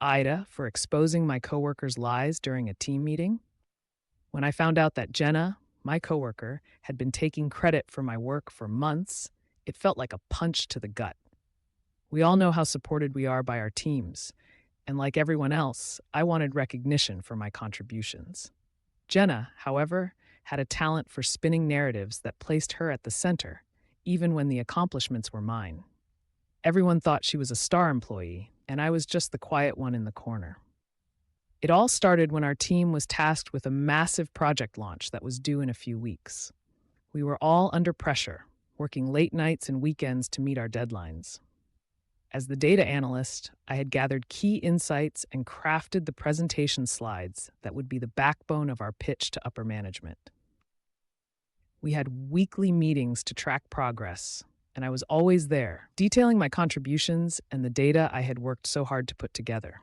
Ida for exposing my coworker's lies during a team meeting. When I found out that Jenna, my coworker, had been taking credit for my work for months, it felt like a punch to the gut. We all know how supported we are by our teams, and like everyone else, I wanted recognition for my contributions. Jenna, however, had a talent for spinning narratives that placed her at the center, even when the accomplishments were mine. Everyone thought she was a star employee, and I was just the quiet one in the corner. It all started when our team was tasked with a massive project launch that was due in a few weeks. We were all under pressure, working late nights and weekends to meet our deadlines. As the data analyst, I had gathered key insights and crafted the presentation slides that would be the backbone of our pitch to upper management. We had weekly meetings to track progress, and I was always there, detailing my contributions and the data I had worked so hard to put together.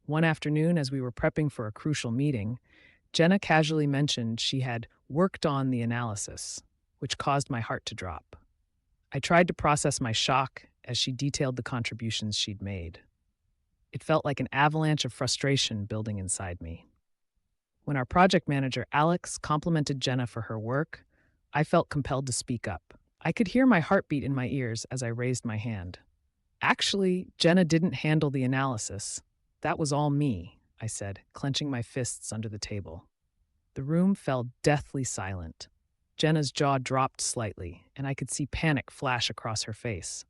One afternoon, as we were prepping for a crucial meeting, Jenna casually mentioned she had worked on the analysis, which caused my heart to drop. I tried to process my shock as she detailed the contributions she'd made. It felt like an avalanche of frustration building inside me. When our project manager, Alex, complimented Jenna for her work, I felt compelled to speak up. I could hear my heartbeat in my ears as I raised my hand. Actually, Jenna didn't handle the analysis. That was all me, I said, clenching my fists under the table. The room fell deathly silent. Jenna's jaw dropped slightly, and I could see panic flash across her face.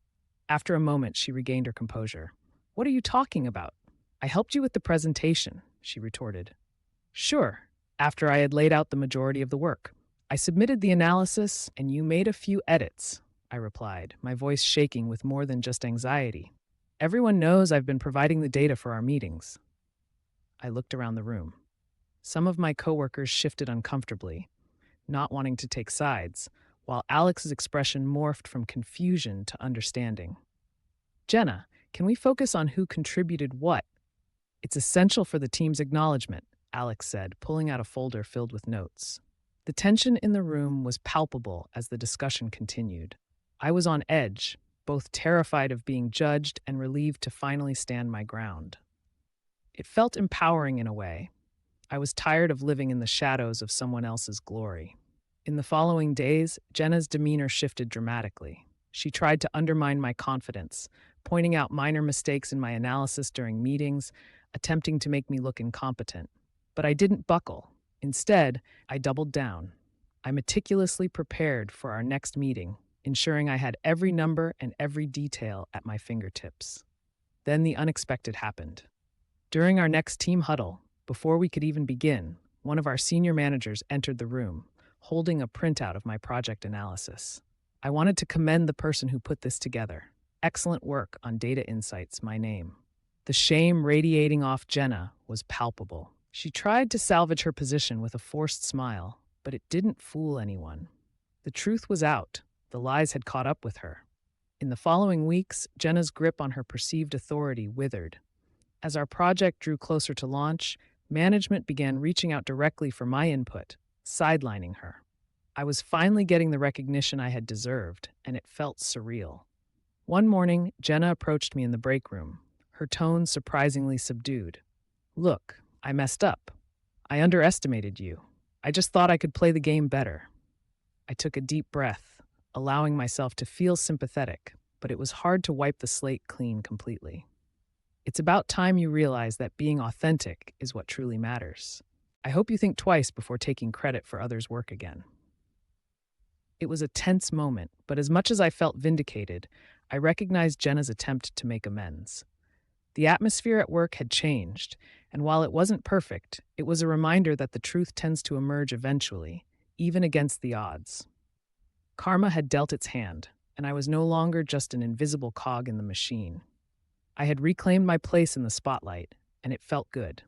After a moment, she regained her composure. "What are you talking about? I helped you with the presentation," she retorted. "Sure, after I had laid out the majority of the work. I submitted the analysis, and you made a few edits," I replied, my voice shaking with more than just anxiety. "Everyone knows I've been providing the data for our meetings." I looked around the room. Some of my coworkers shifted uncomfortably, not wanting to take sides, while Alex's expression morphed from confusion to understanding. "Jenna, can we focus on who contributed what? It's essential for the team's acknowledgement," Alex said, pulling out a folder filled with notes. The tension in the room was palpable as the discussion continued. I was on edge, both terrified of being judged and relieved to finally stand my ground. It felt empowering in a way. I was tired of living in the shadows of someone else's glory. In the following days, Jenna's demeanor shifted dramatically. She tried to undermine my confidence, pointing out minor mistakes in my analysis during meetings, attempting to make me look incompetent. But I didn't buckle. Instead, I doubled down. I meticulously prepared for our next meeting, ensuring I had every number and every detail at my fingertips. Then the unexpected happened. During our next team huddle, before we could even begin, one of our senior managers entered the room, holding a printout of my project analysis. I wanted to commend the person who put this together. Excellent work on data insights, my name. The shame radiating off Jenna was palpable. She tried to salvage her position with a forced smile, but it didn't fool anyone. The truth was out. The lies had caught up with her. In the following weeks, Jenna's grip on her perceived authority withered. As our project drew closer to launch, management began reaching out directly for my input, sidelining her. I was finally getting the recognition I had deserved, and it felt surreal. One morning, Jenna approached me in the break room, her tone surprisingly subdued. "Look, I messed up. I underestimated you. I just thought I could play the game better." I took a deep breath, allowing myself to feel sympathetic, but it was hard to wipe the slate clean completely. "It's about time you realize that being authentic is what truly matters. I hope you think twice before taking credit for others' work again." It was a tense moment, but as much as I felt vindicated, I recognized Jenna's attempt to make amends. The atmosphere at work had changed, and while it wasn't perfect, it was a reminder that the truth tends to emerge eventually, even against the odds. Karma had dealt its hand, and I was no longer just an invisible cog in the machine. I had reclaimed my place in the spotlight, and it felt good.